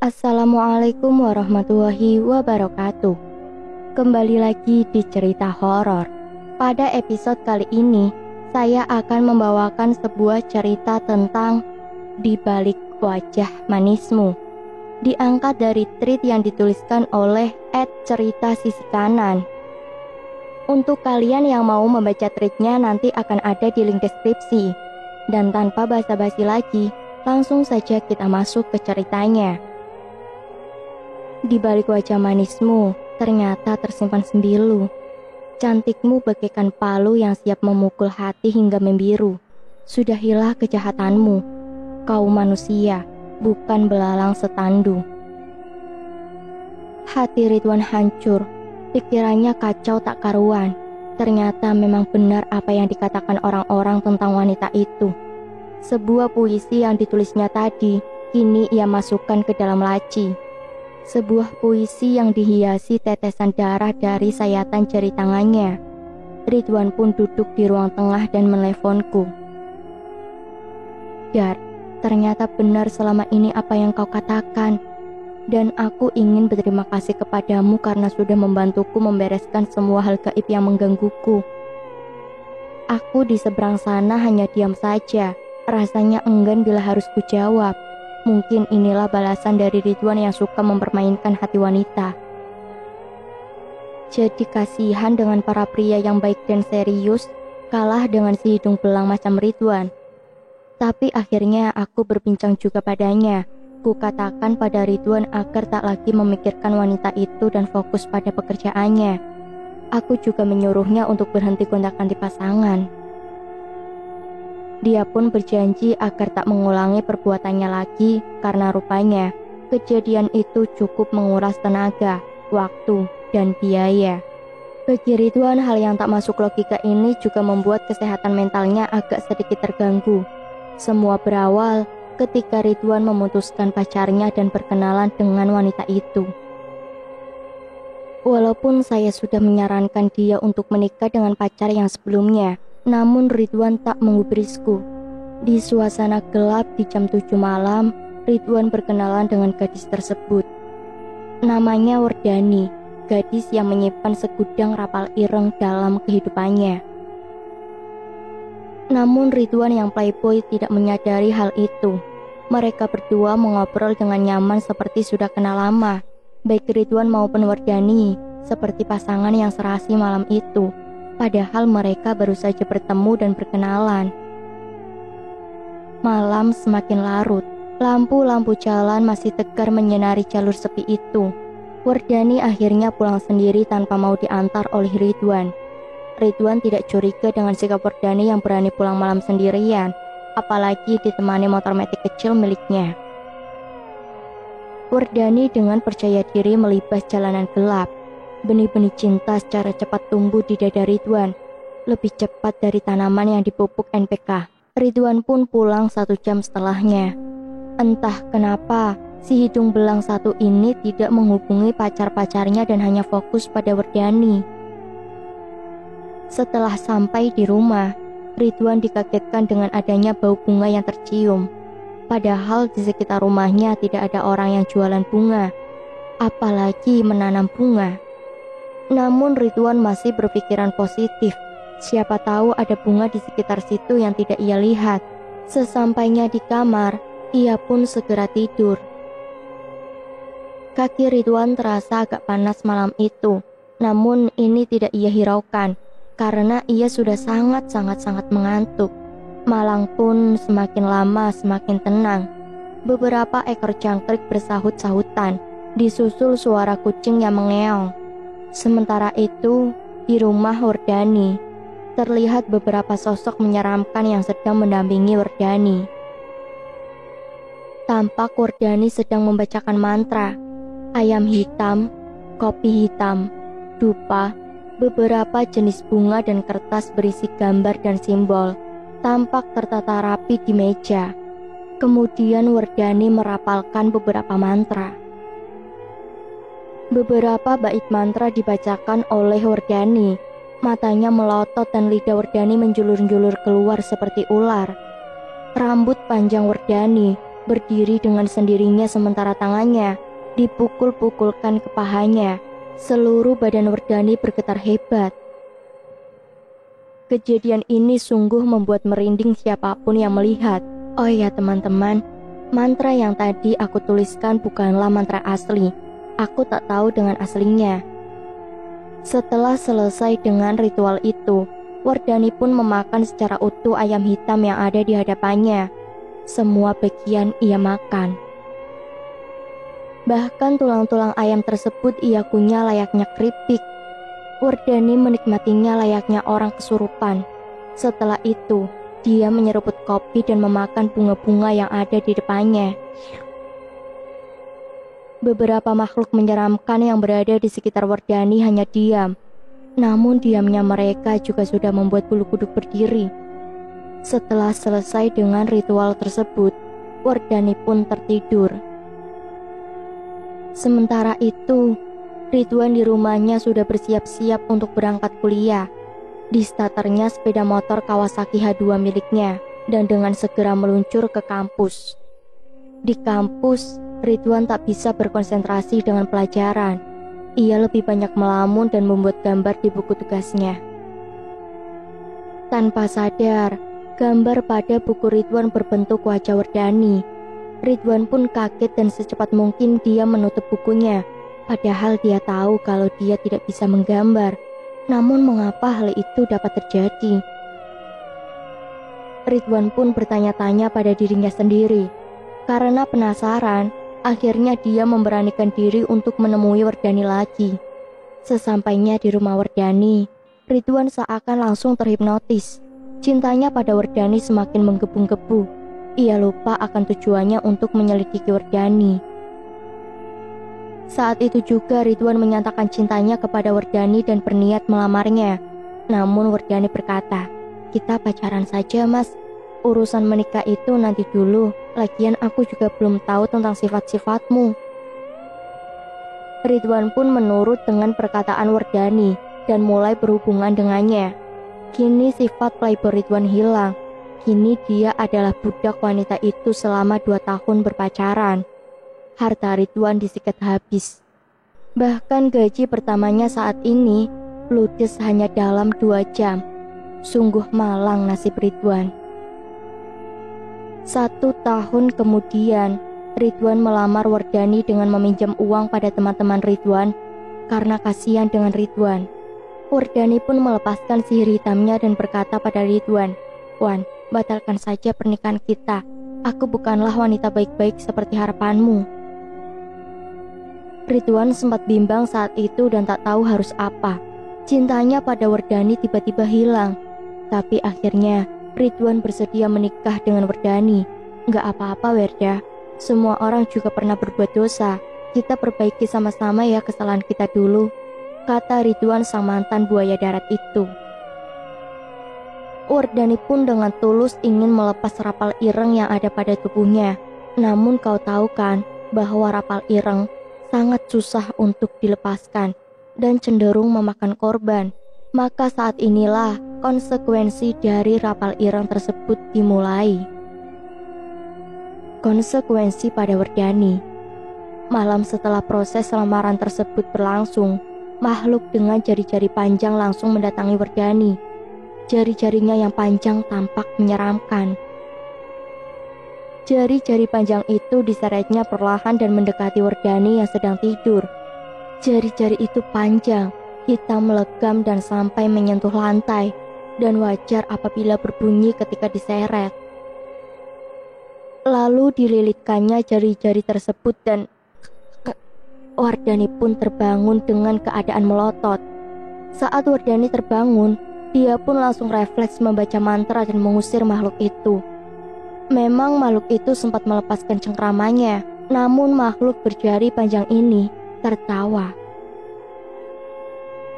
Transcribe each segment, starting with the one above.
Assalamualaikum warahmatullahi wabarakatuh. Kembali lagi di cerita horor. Pada episode kali ini, saya akan membawakan sebuah cerita tentang Di Balik Wajah Manismu. Diangkat dari tweet yang dituliskan oleh @cerita_sisi_kanan. Untuk kalian yang mau membaca tweetnya nanti akan ada di link deskripsi. Dan tanpa basa-basi lagi, langsung saja kita masuk ke ceritanya. Di balik wajah manismu, ternyata tersimpan sembilu. Cantikmu bagaikan palu yang siap memukul hati hingga membiru. Sudahilah kejahatanmu. Kau manusia, bukan belalang setandu. Hati Ridwan hancur, pikirannya kacau tak karuan. Ternyata memang benar apa yang dikatakan orang-orang tentang wanita itu. Sebuah puisi yang ditulisnya tadi, kini ia masukkan ke dalam laci. Sebuah puisi yang dihiasi tetesan darah dari sayatan jari tangannya. Ridwan pun duduk di ruang tengah dan meneleponku. Dar, ternyata benar selama ini apa yang kau katakan. Dan aku ingin berterima kasih kepadamu karena sudah membantuku membereskan semua hal gaib yang menggangguku. Aku di seberang sana hanya diam saja. Rasanya enggan bila harus kujawab. Mungkin inilah balasan dari Ridwan yang suka mempermainkan hati wanita. Jadi kasihan dengan para pria yang baik dan serius, kalah dengan si hidung belang macam Ridwan. Tapi akhirnya aku berbincang juga padanya. Ku katakan pada Ridwan agar tak lagi memikirkan wanita itu dan fokus pada pekerjaannya. Aku juga menyuruhnya untuk berhenti gonta-ganti pasangan. Dia pun berjanji agar tak mengulangi perbuatannya lagi karena rupanya kejadian itu cukup menguras tenaga, waktu, dan biaya. Bagi Ridwan, hal yang tak masuk logika ini juga membuat kesehatan mentalnya agak sedikit terganggu. Semua berawal ketika Ridwan memutuskan pacarnya dan berkenalan dengan wanita itu. Walaupun saya sudah menyarankan dia untuk menikah dengan pacar yang sebelumnya, namun Ridwan tak menggubrisku. Di suasana gelap di jam 7 malam, Ridwan berkenalan dengan gadis tersebut. Namanya Wardani, gadis yang menyimpan segudang rapal ireng dalam kehidupannya. Namun Ridwan yang playboy tidak menyadari hal itu. Mereka berdua mengobrol dengan nyaman seperti sudah kenal lama. Baik Ridwan maupun Wardani, seperti pasangan yang serasi malam itu. Padahal mereka baru saja bertemu dan berkenalan. Malam semakin larut. Lampu-lampu jalan masih tegar menyinari jalur sepi itu. Wardani akhirnya pulang sendiri tanpa mau diantar oleh Ridwan. Ridwan tidak curiga dengan sikap Wardani yang berani pulang malam sendirian, apalagi ditemani motor metik kecil miliknya. Wardani dengan percaya diri melibas jalanan gelap. Benih-benih cinta secara cepat tumbuh di dada Ridwan, lebih cepat dari tanaman yang dipupuk NPK. Ridwan pun pulang 1 jam setelahnya. Entah kenapa, si hidung belang satu ini tidak menghubungi pacar-pacarnya dan hanya fokus pada Wardani. Setelah sampai di rumah, Ridwan dikagetkan dengan adanya bau bunga yang tercium. Padahal di sekitar rumahnya tidak ada orang yang jualan bunga, apalagi menanam bunga. Namun Ridwan masih berpikiran positif. Siapa tahu ada bunga di sekitar situ yang tidak ia lihat. Sesampainya di kamar, ia pun segera tidur. Kaki Ridwan terasa agak panas malam itu. Namun ini tidak ia hiraukan, karena ia sudah sangat mengantuk. Malam pun semakin lama semakin tenang. Beberapa ekor jangkrik bersahut-sahutan, disusul suara kucing yang mengeong. Sementara itu, di rumah Wardani, terlihat beberapa sosok menyeramkan yang sedang mendampingi Wardani. Tampak Wardani sedang membacakan mantra, ayam hitam, kopi hitam, dupa, beberapa jenis bunga dan kertas berisi gambar dan simbol, tampak tertata rapi di meja. Kemudian Wardani merapalkan beberapa mantra. Beberapa bait mantra dibacakan oleh Wardani. Matanya melotot dan lidah Wardani menjulur-julur keluar seperti ular. Rambut panjang Wardani berdiri dengan sendirinya sementara tangannya dipukul-pukulkan ke pahanya. Seluruh badan Wardani bergetar hebat. Kejadian ini sungguh membuat merinding siapapun yang melihat. Oh ya teman-teman, mantra yang tadi aku tuliskan bukanlah mantra asli. Aku tak tahu dengan aslinya. Setelah selesai dengan ritual itu, Wardani pun memakan secara utuh ayam hitam yang ada di hadapannya. Semua bagian ia makan. Bahkan tulang-tulang ayam tersebut ia kunyah layaknya keripik. Wardani menikmatinya layaknya orang kesurupan. Setelah itu, dia menyeruput kopi dan memakan bunga-bunga yang ada di depannya. Beberapa makhluk menyeramkan yang berada di sekitar Wardani hanya diam. Namun diamnya mereka juga sudah membuat bulu kuduk berdiri. Setelah selesai dengan ritual tersebut, Wardani pun tertidur. Sementara itu, Ridwan di rumahnya sudah bersiap-siap untuk berangkat kuliah. Di starternya sepeda motor Kawasaki H2 miliknya dan dengan segera meluncur ke kampus. Di kampus, Ridwan tak bisa berkonsentrasi dengan pelajaran. Ia lebih banyak melamun dan membuat gambar di buku tugasnya. Tanpa sadar, gambar pada buku Ridwan berbentuk wajah Wardani. Ridwan pun kaget dan secepat mungkin dia menutup bukunya. Padahal dia tahu kalau dia tidak bisa menggambar. Namun mengapa hal itu dapat terjadi? Ridwan pun bertanya-tanya pada dirinya sendiri. Karena penasaran, akhirnya dia memberanikan diri untuk menemui Wardani lagi. Sesampainya di rumah Wardani, Ridwan seakan langsung terhipnotis. Cintanya pada Wardani semakin menggebu-gebu. Ia lupa akan tujuannya untuk menyelidiki Wardani. Saat itu juga Ridwan menyatakan cintanya kepada Wardani dan berniat melamarnya. Namun Wardani berkata, "Kita pacaran saja mas, urusan menikah itu nanti dulu. Lagian aku juga belum tahu tentang sifat-sifatmu." Ridwan pun menurut dengan perkataan Wardani dan mulai berhubungan dengannya. Kini sifat playboy Ridwan hilang. Kini dia adalah budak wanita itu selama 2 tahun berpacaran. Harta Ridwan disikat habis. Bahkan gaji pertamanya saat ini ludes hanya dalam 2 jam. Sungguh malang nasib Ridwan. 1 tahun kemudian, Ridwan melamar Wardani dengan meminjam uang pada teman-teman Ridwan karena kasihan dengan Ridwan. Wardani pun melepaskan sihir hitamnya dan berkata pada Ridwan, "Wan, batalkan saja pernikahan kita. Aku bukanlah wanita baik-baik seperti harapanmu." Ridwan sempat bimbang saat itu dan tak tahu harus apa. Cintanya pada Wardani tiba-tiba hilang. Tapi akhirnya Ridwan bersedia menikah dengan Wardani. "Nggak apa-apa Werda, semua orang juga pernah berbuat dosa. Kita perbaiki sama-sama ya kesalahan kita dulu," kata Ridwan sang mantan buaya darat itu. Wardani pun dengan tulus ingin melepas rapal ireng yang ada pada tubuhnya. Namun kau tahu kan bahwa rapal ireng sangat susah untuk dilepaskan dan cenderung memakan korban. Maka saat inilah konsekuensi dari rapal ireng tersebut dimulai. Konsekuensi pada Wardani. Malam setelah proses lamaran tersebut berlangsung, makhluk dengan jari-jari panjang langsung mendatangi Wardani. Jari-jarinya yang panjang tampak menyeramkan. Jari-jari panjang itu diseretnya perlahan dan mendekati Wardani yang sedang tidur. Jari-jari itu panjang, hitam legam dan sampai menyentuh lantai, dan wajar apabila berbunyi ketika diseret. Lalu dililitkannya jari-jari tersebut dan Wardani pun terbangun dengan keadaan melotot. Saat Wardani terbangun, dia pun langsung refleks membaca mantra dan mengusir makhluk itu. Memang makhluk itu sempat melepaskan cengkramannya, namun makhluk berjari panjang ini tertawa.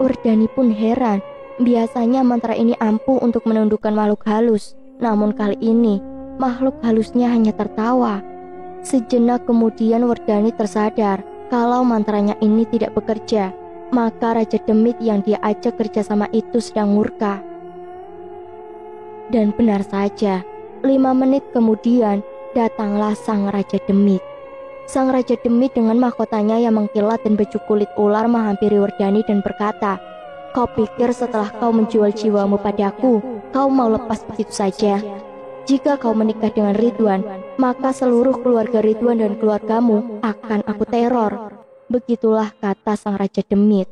Wardani pun heran, biasanya mantra ini ampuh untuk menundukkan makhluk halus, namun kali ini makhluk halusnya hanya tertawa. Sejenak kemudian Wardani tersadar kalau mantranya ini tidak bekerja. Maka Raja Demit yang dia ajak kerjasama itu sedang murka. Dan benar saja, 5 menit kemudian datanglah Sang Raja Demit. Sang Raja Demit dengan mahkotanya yang mengkilat dan baju kulit ular menghampiri Wardani dan berkata, "Kau pikir setelah kau menjual jiwamu padaku, kau mau lepas begitu saja? Jika kau menikah dengan Ridwan, maka seluruh keluarga Ridwan dan keluargamu akan aku teror." Begitulah kata Sang Raja Demit.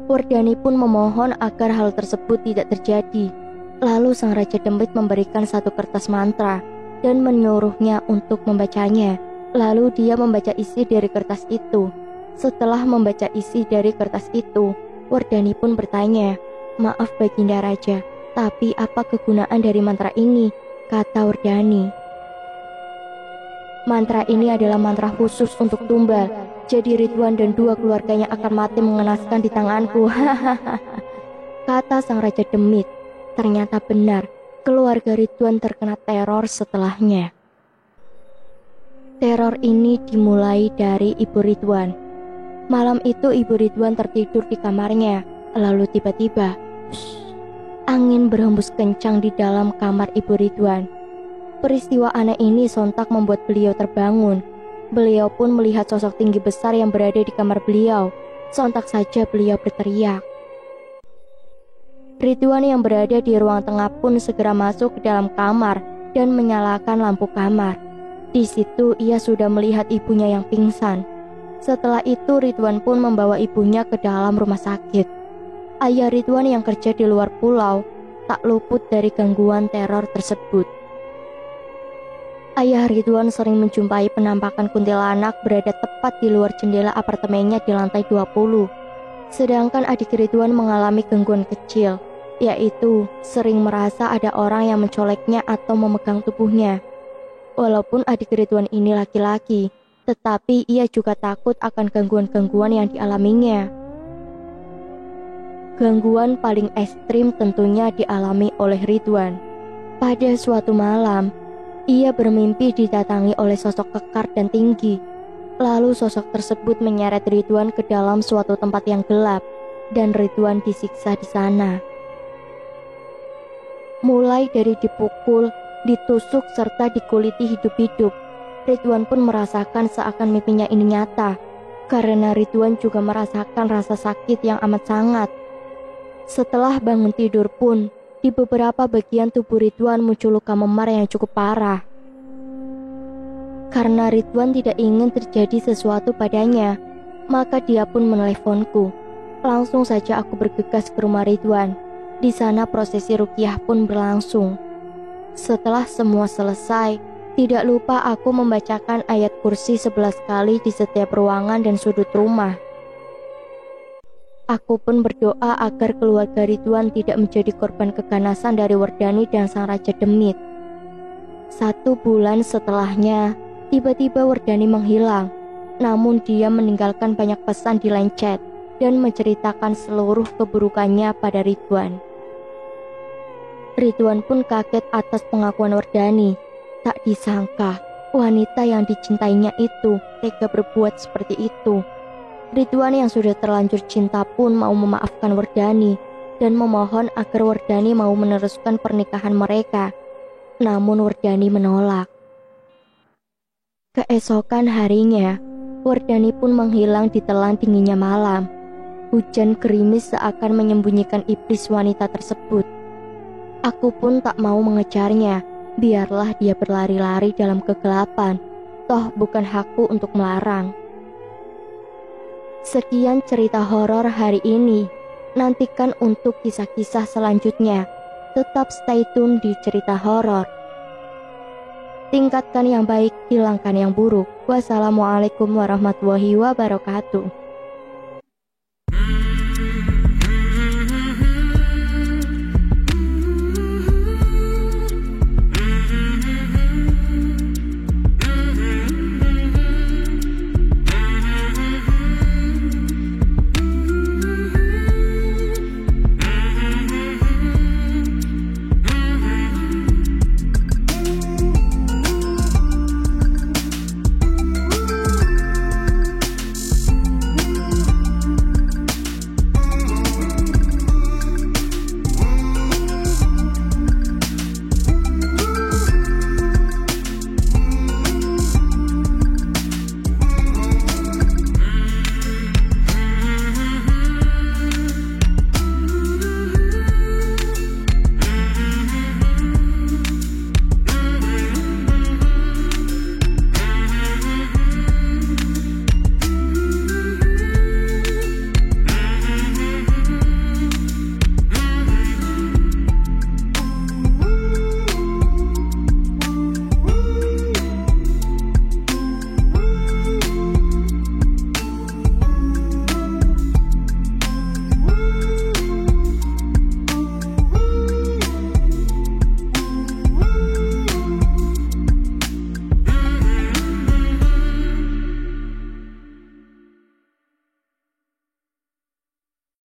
Wardani pun memohon agar hal tersebut tidak terjadi. Lalu Sang Raja Demit memberikan satu kertas mantra dan menyuruhnya untuk membacanya. Lalu dia membaca isi dari kertas itu. Setelah membaca isi dari kertas itu, Wardani pun bertanya, "Maaf Baginda Raja, tapi apa kegunaan dari mantra ini?" Kata Wardani, "Mantra ini adalah mantra khusus untuk tumbal. Jadi Ridwan dan dua keluarganya akan mati mengenaskan di tanganku." Kata Sang Raja Demit. Ternyata benar, keluarga Ridwan terkena teror setelahnya. Teror ini dimulai dari Ibu Ridwan. Malam itu Ibu Ridwan tertidur di kamarnya. Lalu tiba-tiba angin berhembus kencang di dalam kamar Ibu Ridwan. Peristiwa aneh ini sontak membuat beliau terbangun. Beliau pun melihat sosok tinggi besar yang berada di kamar beliau. Sontak saja beliau berteriak. Ridwan yang berada di ruang tengah pun segera masuk ke dalam kamar dan menyalakan lampu kamar. Di situ ia sudah melihat ibunya yang pingsan. Setelah itu Ridwan pun membawa ibunya ke dalam rumah sakit. Ayah Ridwan yang kerja di luar pulau tak luput dari gangguan teror tersebut. Ayah Ridwan sering menjumpai penampakan kuntilanak berada tepat di luar jendela apartemennya di lantai 20. Sedangkan adik Ridwan mengalami gangguan kecil, yaitu sering merasa ada orang yang mencoleknya atau memegang tubuhnya. Walaupun adik Ridwan ini laki-laki, tetapi ia juga takut akan gangguan-gangguan yang dialaminya. Gangguan paling ekstrim tentunya dialami oleh Ridwan. Pada suatu malam, ia bermimpi didatangi oleh sosok kekar dan tinggi. Lalu sosok tersebut menyeret Ridwan ke dalam suatu tempat yang gelap, dan Ridwan disiksa di sana. Mulai dari dipukul, ditusuk, serta dikuliti hidup-hidup, Ridwan pun merasakan seakan mimpinya ini nyata, karena Ridwan juga merasakan rasa sakit yang amat sangat. Setelah bangun tidur pun, di beberapa bagian tubuh Ridwan muncul luka memar yang cukup parah. Karena Ridwan tidak ingin terjadi sesuatu padanya, maka dia pun meneleponku. Langsung saja aku bergegas ke rumah Ridwan. Di sana prosesi ruqyah pun berlangsung. Setelah semua selesai, tidak lupa aku membacakan ayat kursi 11 kali di setiap ruangan dan sudut rumah. Aku pun berdoa agar keluarga Ridwan tidak menjadi korban keganasan dari Wardani dan Sang Raja Demit. 1 bulan setelahnya, tiba-tiba Wardani menghilang. Namun dia meninggalkan banyak pesan di line chat dan menceritakan seluruh keburukannya pada Ridwan. Ridwan pun kaget atas pengakuan Wardani. Tak disangka, wanita yang dicintainya itu tega berbuat seperti itu. Ridwan yang sudah terlanjur cinta pun mau memaafkan Wardani dan memohon agar Wardani mau meneruskan pernikahan mereka. Namun Wardani menolak. Keesokan harinya, Wardani pun menghilang di telan dinginnya malam. Hujan gerimis seakan menyembunyikan iblis wanita tersebut. Aku pun tak mau mengejarnya. Biarlah dia berlari-lari dalam kegelapan. Toh bukan hakku untuk melarang. Sekian cerita horor hari ini. Nantikan untuk kisah-kisah selanjutnya. Tetap stay tune di cerita horor. Tingkatkan yang baik, hilangkan yang buruk. Wassalamualaikum warahmatullahi wabarakatuh.